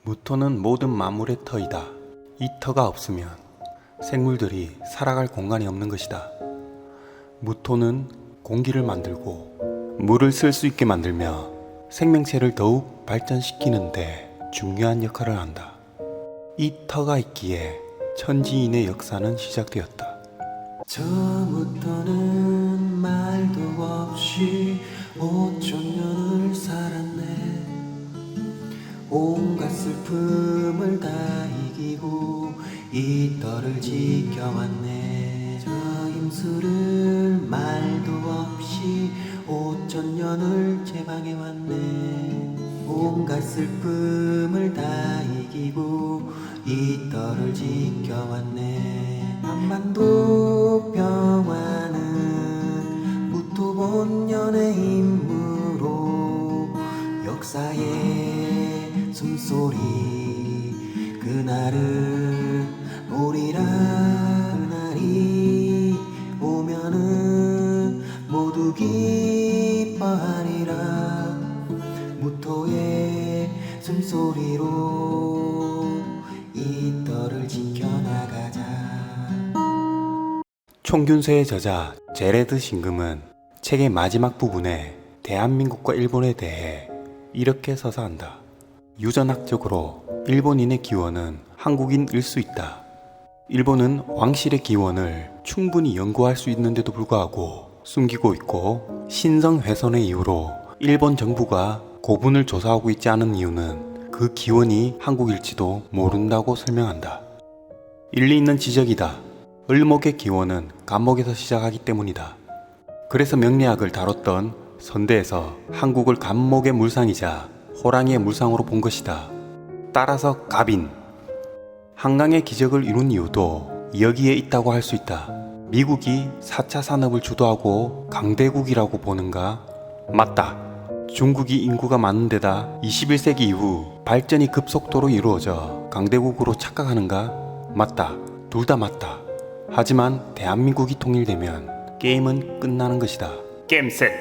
무토는 모든 만물의 터이다. 이 터가 없으면 생물들이 살아갈 공간이 없는 것이다. 무토는 공기를 만들고 물을 쓸 수 있게 만들며 생명체를 더욱 발전시키는데 중요한 역할을 한다. 이 터가 있기에 천지인의 역사는 시작되었다. 처음부터는 말도 없이 5천년을 살았네. 온갖 슬픔을 다 이기고 이 터를 지켜왔네. 저 임수를 말도 없이 5천년을 제방해왔네. 온갖 슬픔을 다 이기고 이 터를 지켜왔네. 한반도 평화는 무토 본연의 임무로 역사의 숨소리 그날을 오리라. 그날이 오면은 모두 기뻐하리라. 무토의 숨소리로 이 터를 지켜나가자. 총균서의 저자 제레드 신금은 책의 마지막 부분에 대한민국과 일본에 대해 이렇게 서사한다. 유전학적으로 일본인의 기원은 한국인일 수 있다. 일본은 왕실의 기원을 충분히 연구할 수 있는데도 불구하고 숨기고 있고, 신성훼손의 이유로 일본 정부가 고분을 조사하고 있지 않은 이유는 그 기원이 한국일지도 모른다고 설명한다. 일리 있는 지적이다. 을목의 기원은 간목에서 시작하기 때문이다. 그래서 명리학을 다뤘던 선대에서 한국을 간목의 물상이자 호랑이의 물상으로 본 것이다. 따라서 갑인, 한강의 기적을 이룬 이유도 여기에 있다고 할 수 있다. 미국이 4차 산업을 주도하고 강대국이라고 보는가? 맞다. 중국이 인구가 많은 데다 21세기 이후 발전이 급속도로 이루어져 강대국으로 착각하는가? 맞다. 둘 다 맞다. 하지만 대한민국이 통일되면 게임은 끝나는 것이다. 게임 셋!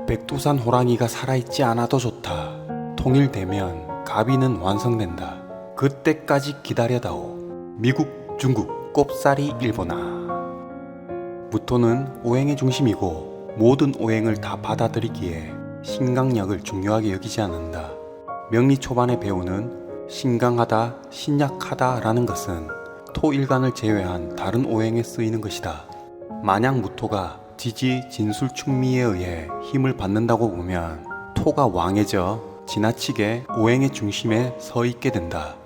백두산 호랑이가 살아있지 않아도 좋다. 통일되면 가비는 완성된다. 그때까지 기다려다오. 미국, 중국, 꼽사리 일본아. 무토는 오행의 중심이고 모든 오행을 다 받아들이기에 신강약을 중요하게 여기지 않는다. 명리 초반에 배우는 신강하다, 신약하다 라는 것은 토일간을 제외한 다른 오행에 쓰이는 것이다. 만약 무토가 지지, 진술, 충미에 의해 힘을 받는다고 보면 토가 왕해져 지나치게 오행의 중심에 서 있게 된다.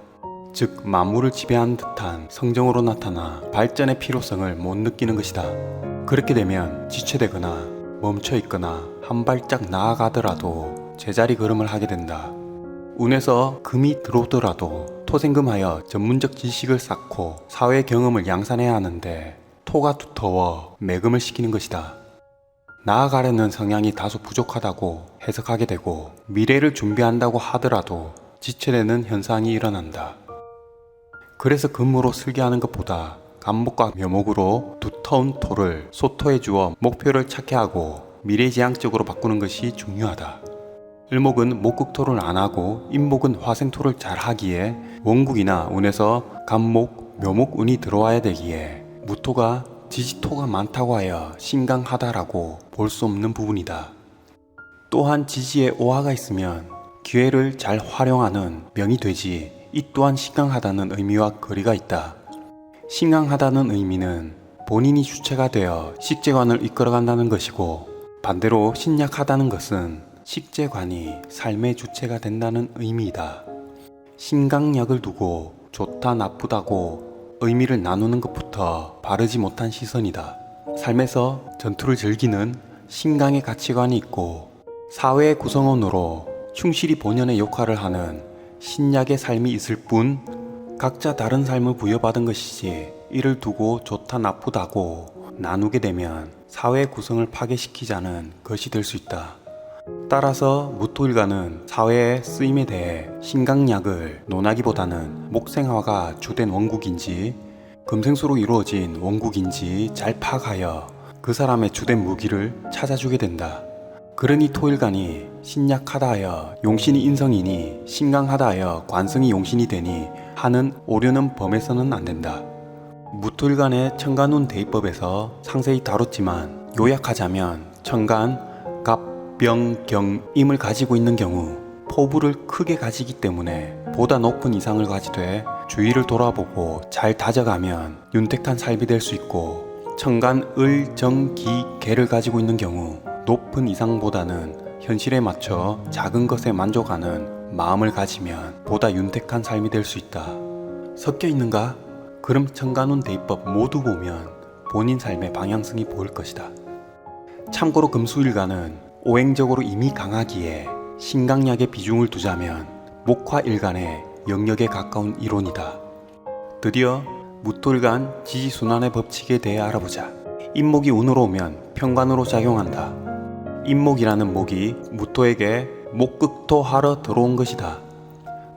즉 만물을 지배하는 듯한 성정으로 나타나 발전의 필요성을 못 느끼는 것이다. 그렇게 되면 지체되거나 멈춰있거나 한 발짝 나아가더라도 제자리 걸음을 하게 된다. 운에서 금이 들어오더라도 토생금하여 전문적 지식을 쌓고 사회 경험을 양산해야 하는데 토가 두터워 매금을 시키는 것이다. 나아가려는 성향이 다소 부족하다고 해석하게 되고 미래를 준비한다고 하더라도 지체되는 현상이 일어난다. 그래서 금으로 슬개하는 것보다 간목과 묘목으로 두터운 토를 소토에 주어 목표를 찾게 하고 미래지향적으로 바꾸는 것이 중요하다. 을목은 목극토를 안 하고 임목은 화생토를 잘 하기에 원국이나 운에서 간목, 묘목 운이 들어와야 되기에 무토가 지지토가 많다고 하여 신강하다라고 볼 수 없는 부분이다. 또한 지지에 오화가 있으면 기회를 잘 활용하는 명이 되지, 이 또한 신강하다는 의미와 거리가 있다. 신강하다는 의미는 본인이 주체가 되어 식재관을 이끌어간다는 것이고, 반대로 신약하다는 것은 식재관이 삶의 주체가 된다는 의미이다. 신강약을 두고 좋다 나쁘다고 의미를 나누는 것부터 바르지 못한 시선이다. 삶에서 전투를 즐기는 신강의 가치관이 있고 사회의 구성원으로 충실히 본연의 역할을 하는 신약의 삶이 있을 뿐 각자 다른 삶을 부여받은 것이지, 이를 두고 좋다 나쁘다고 나누게 되면 사회 구성을 파괴시키자는 것이 될 수 있다. 따라서 무토일간은 사회의 쓰임에 대해 신강약을 논하기보다는 목생화가 주된 원국인지 금생수로 이루어진 원국인지 잘 파악하여 그 사람의 주된 무기를 찾아주게 된다. 그러니 토일간이 신약하다 하여 용신이 인성이니 신강하다 하여 관성이 용신이 되니 하는 오류는 범해서는 안 된다. 무토일간의 천간운 대입법에서 상세히 다뤘지만 요약하자면 천간, 갑, 병, 경, 임을 가지고 있는 경우 포부를 크게 가지기 때문에 보다 높은 이상을 가지되 주위를 돌아보고 잘 다져가면 윤택한 삶이 될 수 있고, 천간, 을, 정, 기, 개를 가지고 있는 경우 높은 이상보다는 현실에 맞춰 작은 것에 만족하는 마음을 가지면 보다 윤택한 삶이 될 수 있다. 섞여 있는가? 그럼 천간운 대입법 모두 보면 본인 삶의 방향성이 보일 것이다. 참고로 금수일간은 오행적으로 이미 강하기에 신강약에 비중을 두자면 목화일간의 영역에 가까운 이론이다. 드디어 무토일간 지지순환의 법칙에 대해 알아보자. 인목이 운으로 오면 편관으로 작용한다. 인목이라는 목이 무토에게 목극토하러 들어온 것이다.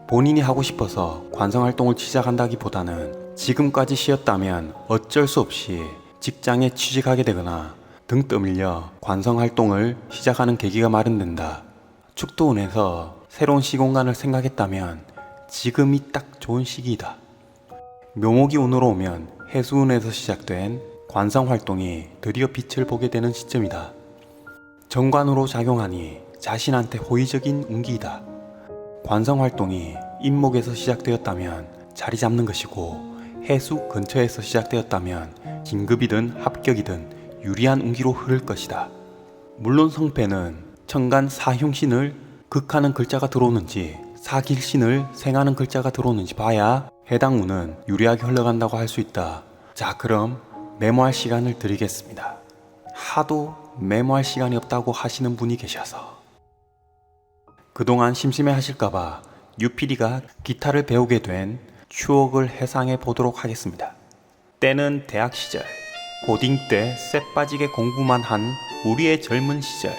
본인이 하고 싶어서 관성활동을 시작한다기보다는 지금까지 쉬었다면 어쩔 수 없이 직장에 취직하게 되거나 등 떠밀려 관성활동을 시작하는 계기가 마련된다. 축토운에서 새로운 시공간을 생각했다면 지금이 딱 좋은 시기이다. 묘목이 운으로 오면 해수운에서 시작된 관성활동이 드디어 빛을 보게 되는 시점이다. 정관으로 작용하니 자신한테 호의적인 운기이다. 관성활동이 인목에서 시작되었다면 자리 잡는 것이고, 해수 근처에서 시작되었다면 긴급이든 합격이든 유리한 운기로 흐를 것이다. 물론 성패는 천간 사흉신을 극하는 글자가 들어오는지 사길신을 생하는 글자가 들어오는지 봐야 해당 운은 유리하게 흘러간다고 할 수 있다. 자, 그럼 메모할 시간을 드리겠습니다. 하도 메모할 시간이 없다고 하시는 분이 계셔서 그동안 심심해 하실까봐 유PD가 기타를 배우게 된 추억을 회상해 보도록 하겠습니다. 때는 대학 시절, 고딩 때 쎄 빠지게 공부만 한 우리의 젊은 시절.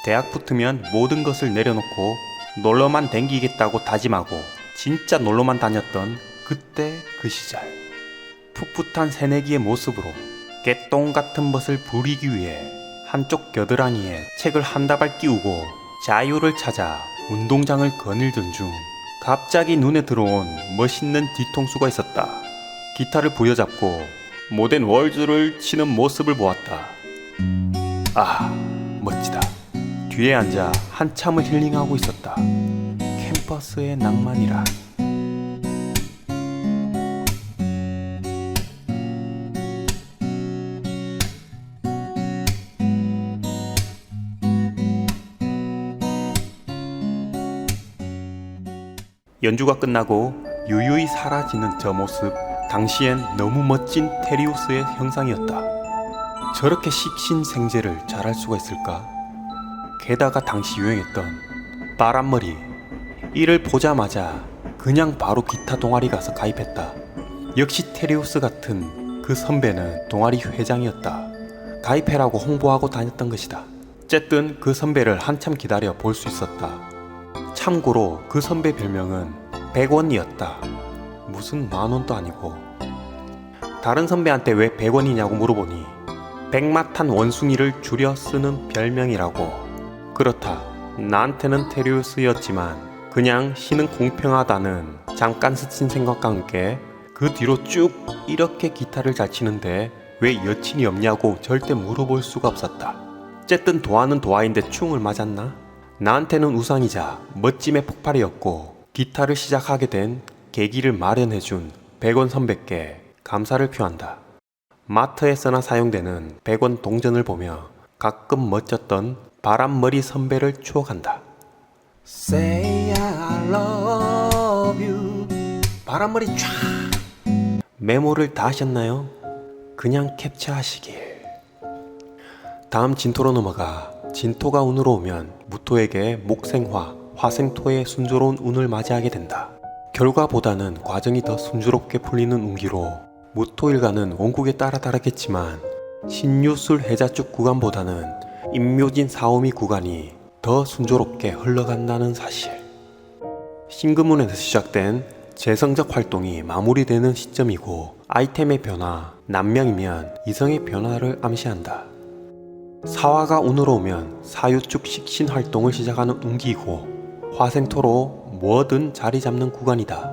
대학 붙으면 모든 것을 내려놓고 놀러만 댕기겠다고 다짐하고 진짜 놀러만 다녔던 그때 그 시절. 풋풋한 새내기의 모습으로 개똥 같은 멋을 부리기 위해 한쪽 겨드랑이에 책을 한 다발 끼우고 자유를 찾아 운동장을 거닐던 중 갑자기 눈에 들어온 멋있는 뒤통수가 있었다. 기타를 부여잡고 모던 월즈를 치는 모습을 보았다. 아, 멋지다. 뒤에 앉아 한참을 힐링하고 있었다. 캠퍼스의 낭만이라. 연주가 끝나고 유유히 사라지는 저 모습, 당시엔 너무 멋진 테리우스의 형상이었다. 저렇게 식신생재를 잘할 수가 있을까? 게다가 당시 유행했던 바람머리, 이를 보자마자 그냥 바로 기타 동아리 가서 가입했다. 역시 테리우스 같은 그 선배는 동아리 회장이었다. 가입해라고 홍보하고 다녔던 것이다. 어쨌든 그 선배를 한참 기다려 볼 수 있었다. 참고로 그 선배 별명은 100원이었다. 무슨 만원도 아니고. 다른 선배한테 왜 100원이냐고 물어보니 백마탄 원숭이를 줄여 쓰는 별명이라고. 그렇다. 나한테는 테리우스였지만 그냥 신은 공평하다는 잠깐 스친 생각과 함께 그 뒤로 쭉 이렇게 기타를 잘 치는데 왜 여친이 없냐고 절대 물어볼 수가 없었다. 어쨌든 도화는 도화인데 충을 맞았나? 나한테는 우상이자 멋짐의 폭발이었고, 기타를 시작하게 된 계기를 마련해준 100원 선배께 감사를 표한다. 마트에서나 사용되는 100원 동전을 보며 가끔 멋졌던 바람머리 선배를 추억한다. Say I love you. 바람머리 촤. 메모를 다 하셨나요? 그냥 캡처하시길. 다음 진토로 넘어가. 진토가 운으로 오면 무토에게 목생화, 화생토의 순조로운 운을 맞이하게 된다. 결과보다는 과정이 더 순조롭게 풀리는 운기로 무토일간은 원국에 따라 다르겠지만 신유술 해자축 구간보다는 임묘진 사오미 구간이 더 순조롭게 흘러간다는 사실. 신금운에서 시작된 재성적 활동이 마무리되는 시점이고, 아이템의 변화, 남명이면 이성의 변화를 암시한다. 사화가 운으로 오면 사유축 식신 활동을 시작하는 운기이고 화생토로 뭐든 자리 잡는 구간이다.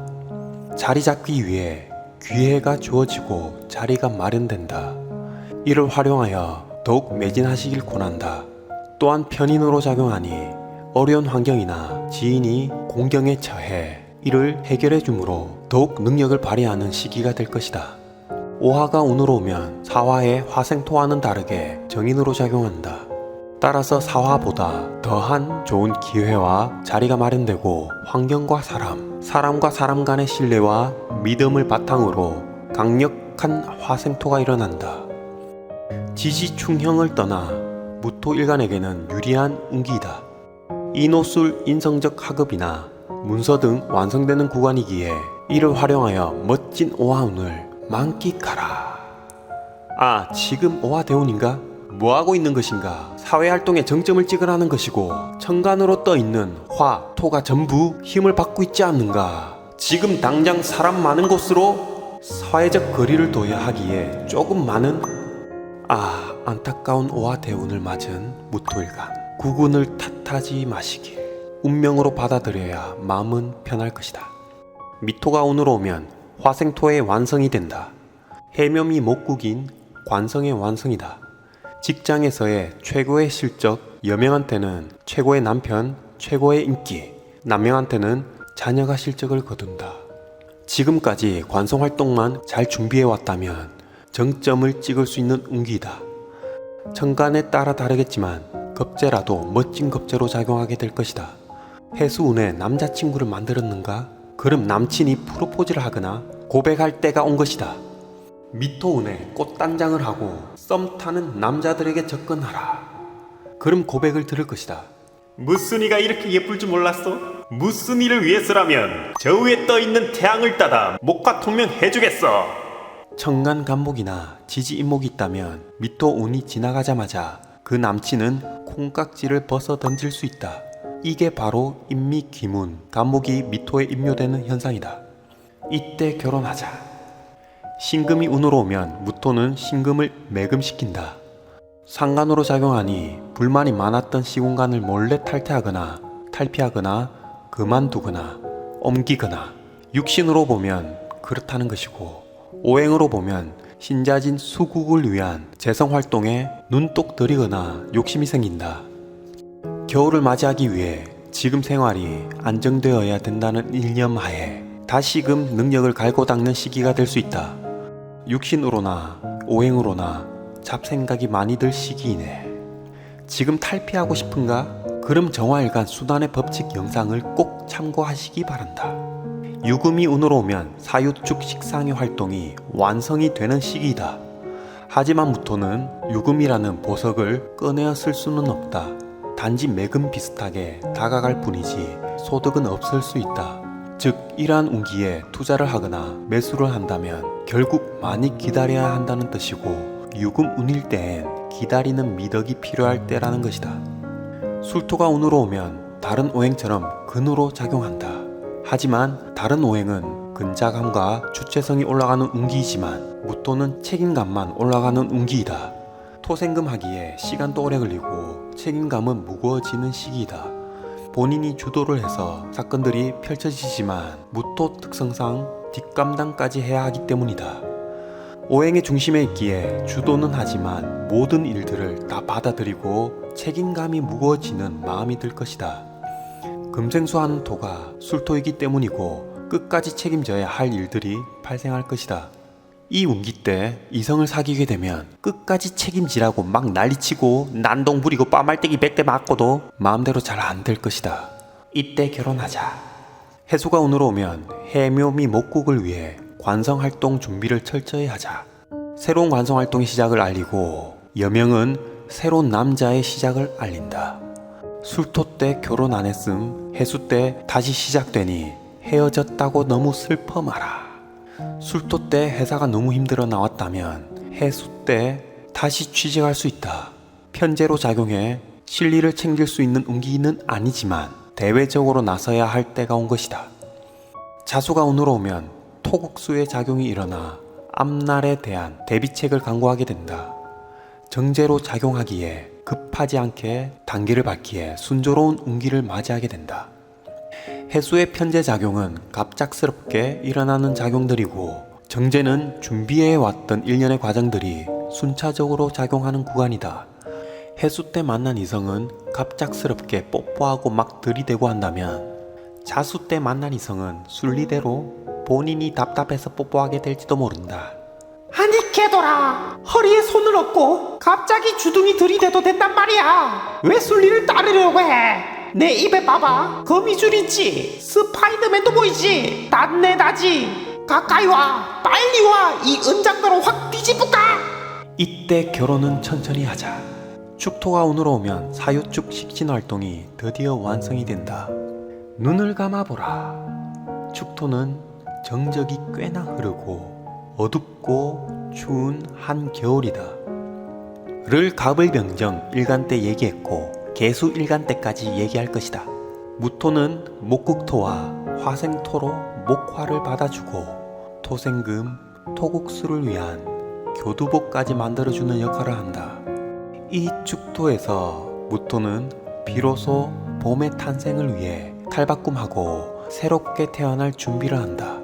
자리 잡기 위해 기회가 주어지고 자리가 마련된다. 이를 활용하여 더욱 매진하시길 권한다. 또한 편인으로 작용하니 어려운 환경이나 지인이 공경에 처해 이를 해결해 주므로 더욱 능력을 발휘하는 시기가 될 것이다. 오화가 운으로 오면 사화의 화생토와는 다르게 정인으로 작용한다. 따라서 사화보다 더한 좋은 기회와 자리가 마련되고 환경과 사람과 사람 간의 신뢰와 믿음을 바탕으로 강력한 화생토가 일어난다. 지지충형을 떠나 무토 일간에게는 유리한 운기이다. 인호술 인성적 하급이나 문서 등 완성되는 구간이기에 이를 활용하여 멋진 오화운을 만끽하라. 아, 지금 오화대운인가? 뭐하고 있는 것인가? 사회활동에 정점을 찍으라는 것이고 천간으로 떠있는 화, 토가 전부 힘을 받고 있지 않는가? 지금 당장 사람 많은 곳으로 사회적 거리를 둬야 하기에 조금 많은 안타까운 오화대운을 맞은 무토일간 구군을 탓하지 마시길. 운명으로 받아들여야 마음은 편할 것이다. 미토가 운으로 오면 화생토의 완성이 된다. 해묘미 목국인 관성의 완성이다. 직장에서의 최고의 실적, 여명한테는 최고의 남편, 최고의 인기, 남명한테는 자녀가 실적을 거둔다. 지금까지 관성활동만 잘 준비해왔다면 정점을 찍을 수 있는 운기이다. 천간에 따라 다르겠지만 겁재라도 멋진 겁재로 작용하게 될 것이다. 해수운에 남자친구를 만들었는가? 그럼 남친이 프로포즈를 하거나 고백할 때가 온 것이다. 미토운에 꽃단장을 하고 썸 타는 남자들에게 접근하라. 그럼 고백을 들을 것이다. 무슨 이가 이렇게 예쁠 줄 몰랐어? 무슨 이를 위해서라면 저 위에 떠있는 태양을 따다 목화 통명 해주겠어. 천간 간목이나 지지 인목이 있다면 미토운이 지나가자마자 그 남친은 콩깍지를 벗어 던질 수 있다. 이게 바로 인미귀문, 간목이 미토에 인묘되는 현상이다. 이때 결혼하자. 신금이 운으로 오면 무토는 신금을 매금시킨다. 상간으로 작용하니 불만이 많았던 시공간을 몰래 탈피하거나 그만두거나 옮기거나, 육신으로 보면 그렇다는 것이고 오행으로 보면 신자진 수국을 위한 재성활동에 눈독 들이거나 욕심이 생긴다. 겨울을 맞이하기 위해 지금 생활이 안정되어야 된다는 일념하에 다시금 능력을 갈고 닦는 시기가 될 수 있다. 육신으로나 오행으로나 잡생각이 많이 들 시기이네. 지금 탈피하고 싶은가? 그럼 정화일간 수단의 법칙 영상을 꼭 참고하시기 바란다. 유금이 운으로 오면 사유축 식상의 활동이 완성이 되는 시기이다. 하지만 무토는 유금이라는 보석을 꺼내어 쓸 수는 없다. 단지 매금 비슷하게 다가갈 뿐이지 소득은 없을 수 있다. 즉 이러한 운기에 투자를 하거나 매수를 한다면 결국 많이 기다려야 한다는 뜻이고, 유금 운일 때엔 기다리는 미덕이 필요할 때라는 것이다. 술토가 운으로 오면 다른 오행처럼 근으로 작용한다. 하지만 다른 오행은 근자감과 주체성이 올라가는 운기이지만 무토는 책임감만 올라가는 운기이다. 토생금하기에 시간도 오래 걸리고 책임감은 무거워지는 시기이다. 본인이 주도를 해서 사건들이 펼쳐지지만 무토 특성상 뒷감당까지 해야 하기 때문이다. 오행의 중심에 있기에 주도는 하지만 모든 일들을 다 받아들이고 책임감이 무거워지는 마음이 들 것이다. 금생수하는 토가 술토이기 때문이고 끝까지 책임져야 할 일들이 발생할 것이다. 이 운기 때 이성을 사귀게 되면 끝까지 책임지라고 막 난리치고 난동 부리고 빠말때기 100대 맞고도 마음대로 잘 안 될 것이다. 이때 결혼하자. 해수가 운으로 오면 해묘미 목국을 위해 관성활동 준비를 철저히 하자. 새로운 관성활동의 시작을 알리고 여명은 새로운 남자의 시작을 알린다. 술토 때 결혼 안 했음 해수 때 다시 시작되니 헤어졌다고 너무 슬퍼 마라. 술토 때 회사가 너무 힘들어 나왔다면 해수 때 다시 취직할 수 있다. 편제로 작용해 실리를 챙길 수 있는 운기는 아니지만 대외적으로 나서야 할 때가 온 것이다. 자수가 운으로 오면 토국수의 작용이 일어나 앞날에 대한 대비책을 강구하게 된다. 정제로 작용하기에 급하지 않게 단계를 밟기에 순조로운 운기를 맞이하게 된다. 해수의 편제 작용은 갑작스럽게 일어나는 작용들이고 정제는 준비해왔던 일련의 과정들이 순차적으로 작용하는 구간이다. 해수 때 만난 이성은 갑작스럽게 뽀뽀하고 막 들이대고 한다면 자수 때 만난 이성은 순리대로 본인이 답답해서 뽀뽀하게 될지도 모른다. 아니 개돌아, 허리에 손을 얹고 갑자기 주둥이 들이대도 된단 말이야. 왜 순리를 따르려고 해? 내 입에 봐봐, 거미줄 있지? 스파이더맨도 보이지? 낫네 나지? 가까이 와, 빨리 와, 이 은장도로 확 뒤집을까? 이때 결혼은 천천히 하자. 축토가 운으로 오면 사유축 식신 활동이 드디어 완성이 된다. 눈을 감아보라. 축토는 정적이 꽤나 흐르고 어둡고 추운 한겨울이다. 를 갑을병정 일간 때 얘기했고 개수 일간 때까지 얘기할 것이다. 무토는 목국토와 화생토로 목화를 받아주고 토생금, 토국수를 위한 교두보까지 만들어주는 역할을 한다. 이 축토에서 무토는 비로소 봄의 탄생을 위해 탈바꿈하고 새롭게 태어날 준비를 한다.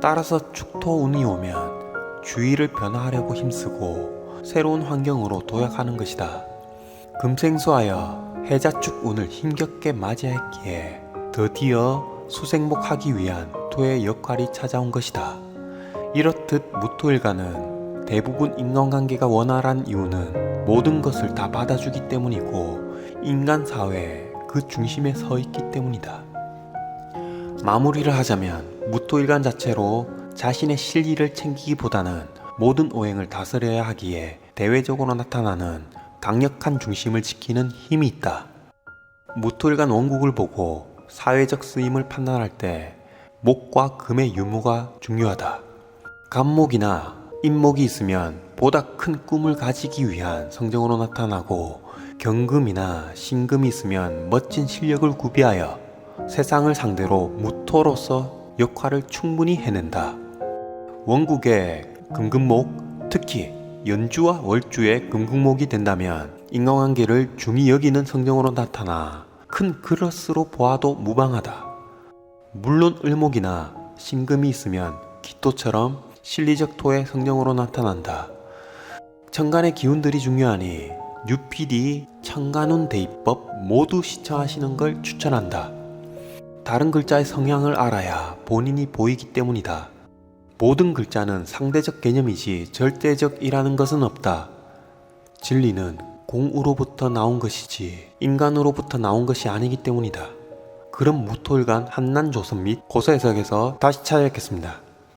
따라서 축토 운이 오면 주위를 변화하려고 힘쓰고 새로운 환경으로 도약하는 것이다. 금생수하여 해자축 운을 힘겹게 맞이했기에 드디어 수생목하기 위한 토의 역할이 찾아온 것이다. 이렇듯 무토일간은 대부분 인간관계가 원활한 이유는 모든 것을 다 받아주기 때문이고 인간 사회의 그 중심에 서 있기 때문이다. 마무리를 하자면 무토일간 자체로 자신의 실리를 챙기기보다는 모든 오행을 다스려야 하기에 대외적으로 나타나는 강력한 중심을 지키는 힘이 있다. 무토일간 원국을 보고 사회적 쓰임을 판단할 때 목과 금의 유무가 중요하다. 간목이나 인목이 있으면 보다 큰 꿈을 가지기 위한 성정으로 나타나고 경금이나 신금이 있으면 멋진 실력을 구비하여 세상을 상대로 무토로서 역할을 충분히 해낸다. 원국의 금금목, 특히 연주와 월주의 금금목이 된다면 인간관계를 중히 여기는 성정으로 나타나 큰 그릇으로 보아도 무방하다. 물론 을목이나 신금이 있으면 기토처럼 실리적 토의 성정으로 나타난다. 천간의 기운들이 중요하니 뉴피디 천간운 대입법 모두 시청하시는 걸 추천한다. 다른 글자의 성향을 알아야 본인이 보이기 때문이다. 모든 글자는 상대적 개념이지 절대적이라는 것은 없다. 진리는 공으로부터 나온 것이지 인간으로부터 나온 것이 아니기 때문이다. 그럼 무토일간 한난조선 및 고서해석에서 다시 찾아뵙겠습니다.